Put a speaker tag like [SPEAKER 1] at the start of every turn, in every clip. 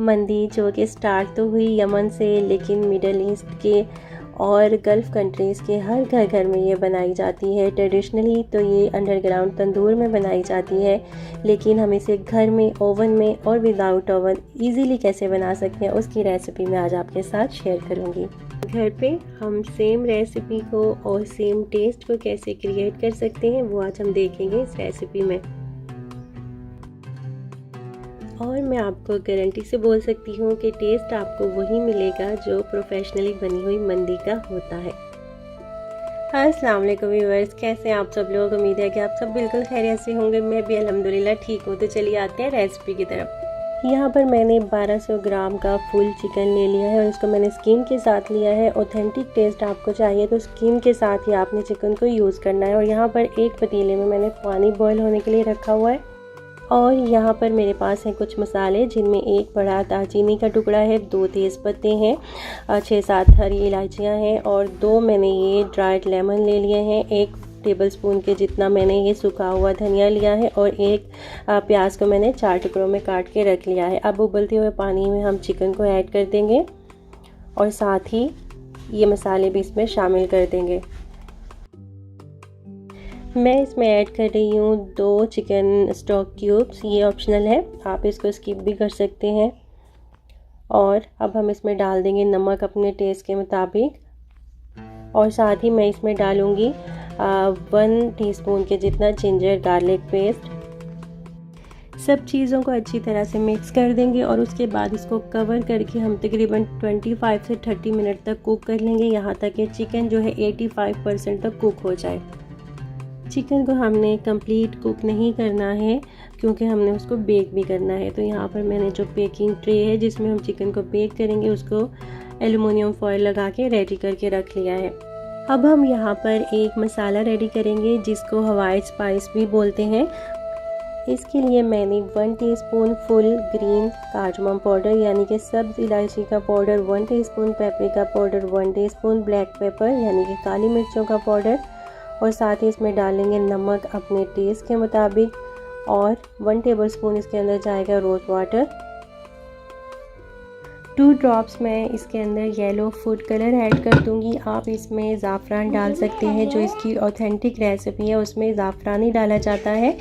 [SPEAKER 1] मंदी जो कि स्टार्ट तो हुई यमन से, लेकिन मिडल ईस्ट के और गल्फ़ कंट्रीज़ के हर घर में ये बनाई जाती है। ट्रेडिशनली तो ये अंडरग्राउंड तंदूर में बनाई जाती है, लेकिन हम इसे घर में ओवन में और विदाउट ओवन इजीली कैसे बना सकते हैं उसकी रेसिपी मैं आज आपके साथ शेयर करूँगी। घर पे हम सेम रेसिपी को और सेम टेस्ट को कैसे क्रिएट कर सकते हैं वो आज हम देखेंगे इस रेसिपी में। और मैं आपको गारंटी से बोल सकती हूँ कि टेस्ट आपको वही मिलेगा जो प्रोफेशनली बनी हुई मंदी का होता है। अस्सलाम वालेकुम व्यूअर्स, कैसे हैं आप सब लोग। उम्मीद है कि आप सब बिल्कुल खैरियत से होंगे। मैं भी अल्हम्दुलिल्लाह ठीक हूँ। तो चलिए आते हैं रेसिपी की तरफ। यहाँ पर मैंने 1200 ग्राम का फुल चिकन ले लिया है और इसको मैंने स्किन के साथ लिया है। ऑथेंटिक टेस्ट आपको चाहिए तो स्किन के साथ ही आपने चिकन को यूज़ करना है। और यहाँ पर एक पतीले में मैंने पानी बॉयल होने के लिए रखा हुआ है। और यहाँ पर मेरे पास हैं कुछ मसाले, जिनमें एक बड़ा दालचीनी का टुकड़ा है, 2 तेज़ पत्ते हैं, 6-7 हरी इलायचियाँ हैं और 2 मैंने ये ड्राइड लेमन ले लिए हैं। 1 टेबलस्पून के जितना मैंने ये सूखा हुआ धनिया लिया है और 1 प्याज को मैंने 4 टुकड़ों में काट के रख लिया है। अब उबलते हुए पानी में हम चिकन को ऐड कर देंगे और साथ ही ये मसाले भी इसमें शामिल कर देंगे। मैं इसमें ऐड कर रही हूँ 2 चिकन स्टॉक क्यूब्स। ये ऑप्शनल है, आप इसको स्किप भी कर सकते हैं। और अब हम इसमें डाल देंगे नमक अपने टेस्ट के मुताबिक और साथ ही मैं इसमें डालूँगी 1 टीस्पून के जितना जिंजर गार्लिक पेस्ट। सब चीज़ों को अच्छी तरह से मिक्स कर देंगे और उसके बाद इसको कवर करके हम तकरीबन 25 से 30 मिनट तक कुक कर लेंगे, यहाँ तक कि चिकन जो है 85% तक कुक हो जाए। चिकन को हमने कंप्लीट कुक नहीं करना है क्योंकि हमने उसको बेक भी करना है। तो यहाँ पर मैंने जो बेकिंग ट्रे है जिसमें हम चिकन को बेक करेंगे उसको एल्युमिनियम फॉयल लगा के रेडी करके रख लिया है। अब हम यहाँ पर एक मसाला रेडी करेंगे जिसको हवाई स्पाइस भी बोलते हैं। इसके लिए मैंने 1 teaspoon full green cardamom powder यानी कि सब्ज़ इलायची का powder, 1 teaspoon paprika powder, 1 teaspoon black pepper यानी कि काली मिर्चों का पाउडर और साथ ही इसमें डालेंगे नमक अपने टेस्ट के मुताबिक और 1 टेबलस्पून इसके अंदर जाएगा रोज़ वाटर। 2 ड्रॉप्स मैं इसके अंदर येलो फूड कलर ऐड कर दूंगी। आप इसमें ज़ाफ़रान डाल सकते हैं, जो इसकी ऑथेंटिक रेसिपी है उसमें ज़ाफ़रान ही डाला जाता है।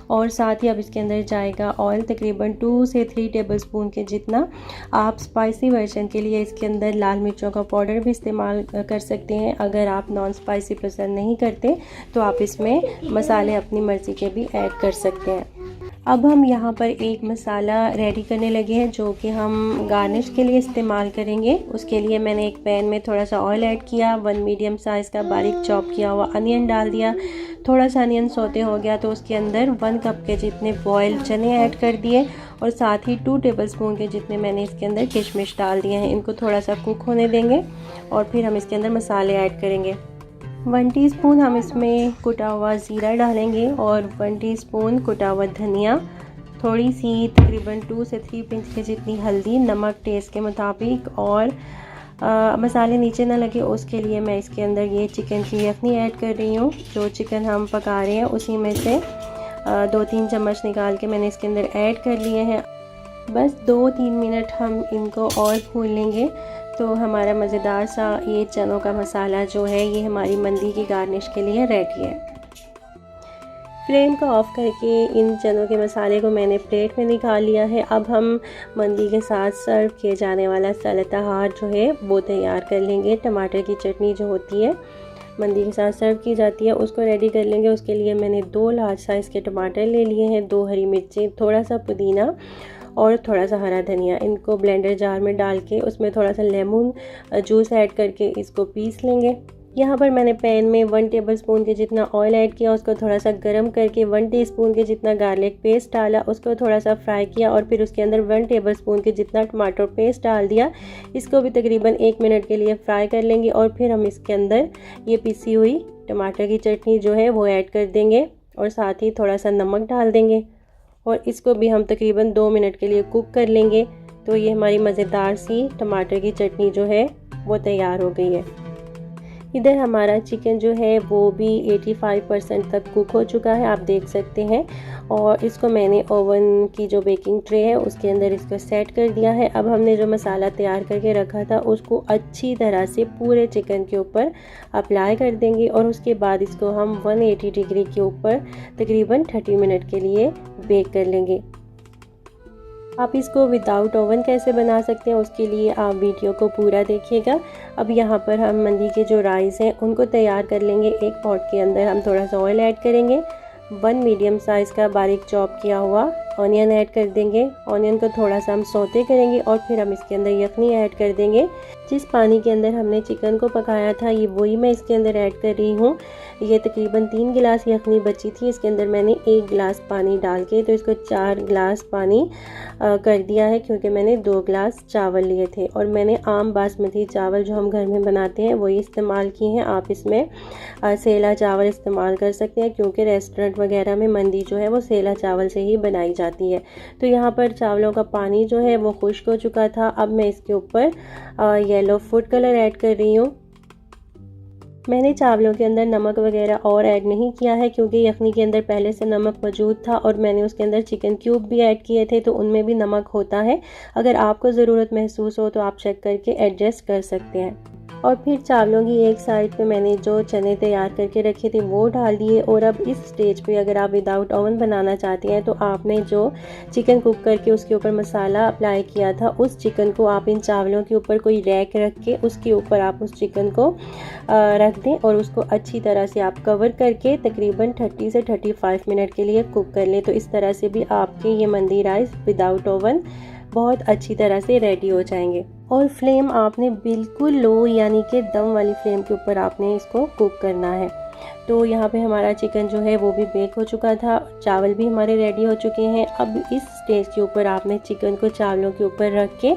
[SPEAKER 1] और साथ ही अब इसके अंदर जाएगा ऑयल, तकरीबन 2 से 3 टेबलस्पून के जितना। आप स्पाइसी वर्जन के लिए इसके अंदर लाल मिर्चों का पाउडर भी इस्तेमाल कर सकते हैं। अगर आप नॉन स्पाइसी पसंद नहीं करते तो आप इसमें मसाले अपनी मर्ज़ी के भी ऐड कर सकते हैं। अब हम यहाँ पर एक मसाला रेडी करने लगे हैं जो कि हम गार्निश के लिए इस्तेमाल करेंगे। उसके लिए मैंने एक पैन में थोड़ा सा ऑयल ऐड किया, 1 मीडियम साइज़ का बारीक चॉप किया हुआ अनियन डाल दिया। थोड़ा सा अनियन सौते हो गया तो उसके अंदर 1 कप के जितने बॉयल चने ऐड कर दिए और साथ ही 2 टेबलस्पून के जितने मैंने इसके अंदर किशमिश डाल दिए हैं। इनको थोड़ा सा कुक होने देंगे और फिर हम इसके अंदर मसाले ऐड करेंगे। 1 टीस्पून हम इसमें कुटा हुआ ज़ीरा डालेंगे और 1 टीस्पून कुटा हुआ धनिया, थोड़ी सी तकरीबन 2 से 3 पिंच के जितनी हल्दी, नमक टेस्ट के मुताबिक और मसाले नीचे ना लगे उसके लिए मैं इसके अंदर ये चिकन की यखनी ऐड कर रही हूँ। जो चिकन हम पका रहे हैं उसी में से 2-3 चम्मच निकाल के मैंने इसके अंदर ऐड कर लिए हैं। बस 2-3 मिनट हम इनको और भून लेंगे तो हमारा मज़ेदार सा ये चनों का मसाला जो है ये हमारी मंदी की गार्निश के लिए रेडी है। फ्लेम को ऑफ करके इन चनों के मसाले को मैंने प्लेट में निकाल लिया है। अब हम मंदी के साथ सर्व किए जाने वाला सलाताहार जो है वो तैयार कर लेंगे। टमाटर की चटनी जो होती है मंदी के साथ सर्व की जाती है उसको रेडी कर लेंगे। उसके लिए मैंने 2 लार्ज साइज़ के टमाटर ले लिए हैं, 2 हरी मिर्चें, थोड़ा सा पुदीना और थोड़ा सा हरा धनिया। इनको ब्लेंडर जार में डाल के उसमें थोड़ा सा लेमन जूस ऐड करके इसको पीस लेंगे। यहाँ पर मैंने पैन में 1 टेबलस्पून के जितना ऑयल ऐड किया, उसको थोड़ा सा गर्म करके 1 टीस्पून के जितना गार्लिक पेस्ट डाला, उसको थोड़ा सा फ्राई किया और फिर उसके अंदर 1 टेबलस्पून के जितना टमाटर पेस्ट डाल दिया। इसको भी तकरीबन 1 मिनट के लिए फ्राई कर लेंगे और फिर हम इसके अंदर ये पिसी हुई टमाटर की चटनी जो है वो ऐड कर देंगे और साथ ही थोड़ा सा नमक डाल देंगे और इसको भी हम तकरीबन 2 मिनट के लिए कुक कर लेंगे। तो ये हमारी मज़ेदार सी टमाटर की चटनी जो है वो तैयार हो गई है। इधर हमारा चिकन जो है वो भी 85% तक कुक हो चुका है, आप देख सकते हैं। और इसको मैंने ओवन की जो बेकिंग ट्रे है उसके अंदर इसको सेट कर दिया है। अब हमने जो मसाला तैयार करके रखा था उसको अच्छी तरह से पूरे चिकन के ऊपर अप्लाई कर देंगे और उसके बाद इसको हम 180 डिग्री के ऊपर तकरीबन 30 मिनट के लिए बेक कर लेंगे। आप इसको विदाउट ओवन कैसे बना सकते हैं उसके लिए आप वीडियो को पूरा देखिएगा। अब यहाँ पर हम मंदी के जो राइस हैं उनको तैयार कर लेंगे। एक पॉट के अंदर हम थोड़ा सा ऑयल ऐड करेंगे, 1 मीडियम साइज़ का बारीक चॉप किया हुआ ऑनियन ऐड कर देंगे। ऑनियन को थोड़ा सा हम सौते करेंगे और फिर हम इसके अंदर यखनी ऐड कर देंगे। जिस पानी के अंदर हमने चिकन को पकाया था ये वही मैं इसके अंदर ऐड कर रही हूँ। ये तकरीबन 3 गिलास यखनी बची थी, इसके अंदर मैंने 1 गिलास पानी डाल के तो इसको 4 गिलास पानी कर दिया है, क्योंकि मैंने 2 गिलास चावल लिए थे और मैंने आम बासमती चावल जो हम घर में बनाते हैं वही इस्तेमाल किए हैं। आप इसमें सेला चावल इस्तेमाल कर सकते हैं, क्योंकि रेस्टोरेंट वगैरह में मंदी जो है वो सेला चावल से ही बनाई जाती है। तो यहाँ पर चावलों का पानी जो है वो खुश्क हो चुका था। अब मैं इसके ऊपर येलो फूड कलर ऐड कर रही हूँ। मैंने चावलों के अंदर नमक वगैरह और ऐड नहीं किया है, क्योंकि यखनी के अंदर पहले से नमक मौजूद था और मैंने उसके अंदर चिकन क्यूब भी ऐड किए थे तो उनमें भी नमक होता है। अगर आपको ज़रूरत महसूस हो तो आप चेक करके एडजस्ट कर सकते हैं। और फिर चावलों की एक साइड पे मैंने जो चने तैयार करके रखे थे वो डाल दिए। और अब इस स्टेज पे अगर आप विदाउट ओवन बनाना चाहते हैं तो आपने जो चिकन कुक करके उसके ऊपर मसाला अप्लाई किया था उस चिकन को आप इन चावलों के ऊपर कोई रैक रख के उसके ऊपर आप उस चिकन को रख दें और उसको अच्छी तरह से आप कवर करके तकरीबन 30 से 35 मिनट के लिए कुक कर लें। तो इस तरह से भी आपके ये मंदी राइस विदाउट ओवन बहुत अच्छी तरह से रेडी हो जाएंगे। और फ्लेम आपने बिल्कुल लो यानी कि दम वाली फ्लेम के ऊपर आपने इसको कुक करना है। तो यहाँ पे हमारा चिकन जो है वो भी बेक हो चुका था, चावल भी हमारे रेडी हो चुके हैं। अब इस स्टेज के ऊपर आपने चिकन को चावलों के ऊपर रख के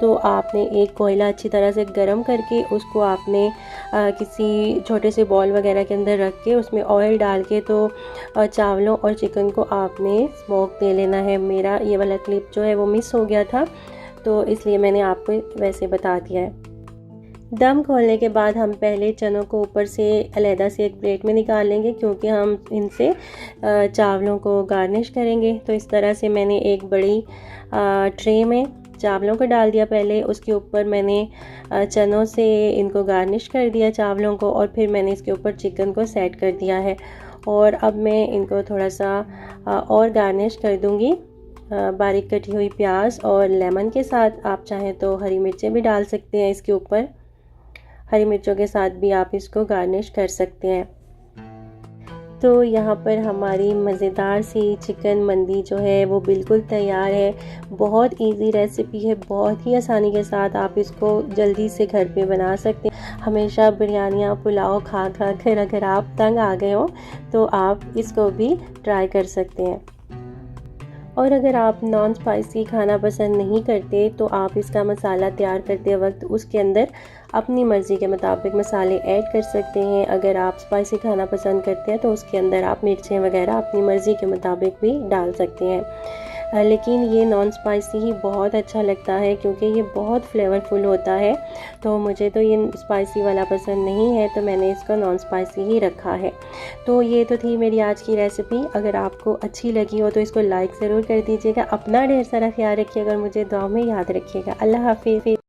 [SPEAKER 1] तो आपने एक कोयला अच्छी तरह से गर्म करके उसको आपने किसी छोटे से बॉल वगैरह के अंदर रख के उसमें ऑयल डाल के तो चावलों और चिकन को आपने स्मोक दे लेना है। मेरा ये वाला क्लिप जो है वो मिस हो गया था तो इसलिए मैंने आपको वैसे बता दिया है। दम खोलने के बाद हम पहले चनों को ऊपर से अलहदा से एक प्लेट में निकाल लेंगे, क्योंकि हम इनसे चावलों को गार्निश करेंगे। तो इस तरह से मैंने एक बड़ी ट्रे में चावलों को डाल दिया पहले, उसके ऊपर मैंने चनों से इनको गार्निश कर दिया चावलों को और फिर मैंने इसके ऊपर चिकन को सेट कर दिया है। और अब मैं इनको थोड़ा सा और गार्निश कर दूँगी बारीक कटी हुई प्याज और लेमन के साथ। आप चाहें तो हरी मिर्चें भी डाल सकते हैं इसके ऊपर, हरी मिर्चों के साथ भी आप इसको गार्निश कर सकते हैं। तो यहाँ पर हमारी मज़ेदार सी चिकन मंदी जो है वो बिल्कुल तैयार है। बहुत इजी रेसिपी है, बहुत ही आसानी के साथ आप इसको जल्दी से घर पे बना सकते हैं। हमेशा बिरयानियाँ पुलाव खा खा कर अगर आप तंग आ गए हो तो आप इसको भी ट्राई कर सकते हैं। और अगर आप नॉन स्पाइसी खाना पसंद नहीं करते तो आप इसका मसाला तैयार करते वक्त उसके अंदर अपनी मर्ज़ी के मुताबिक मसाले ऐड कर सकते हैं। अगर आप स्पाइसी खाना पसंद करते हैं तो उसके अंदर आप मिर्चें वगैरह अपनी मर्ज़ी के मुताबिक भी डाल सकते हैं। लेकिन ये नॉन स्पाइसी ही बहुत अच्छा लगता है, क्योंकि ये बहुत फ्लेवरफुल होता है। तो मुझे तो ये स्पाइसी वाला पसंद नहीं है तो मैंने इसको नॉन स्पाइसी ही रखा है। तो ये तो थी मेरी आज की रेसिपी। अगर आपको अच्छी लगी हो तो इसको लाइक ज़रूर कर दीजिएगा। अपना ढेर सारा ख्याल रखिएगा और मुझे दुआ में याद रखिएगा। अल्लाह हाफिज़।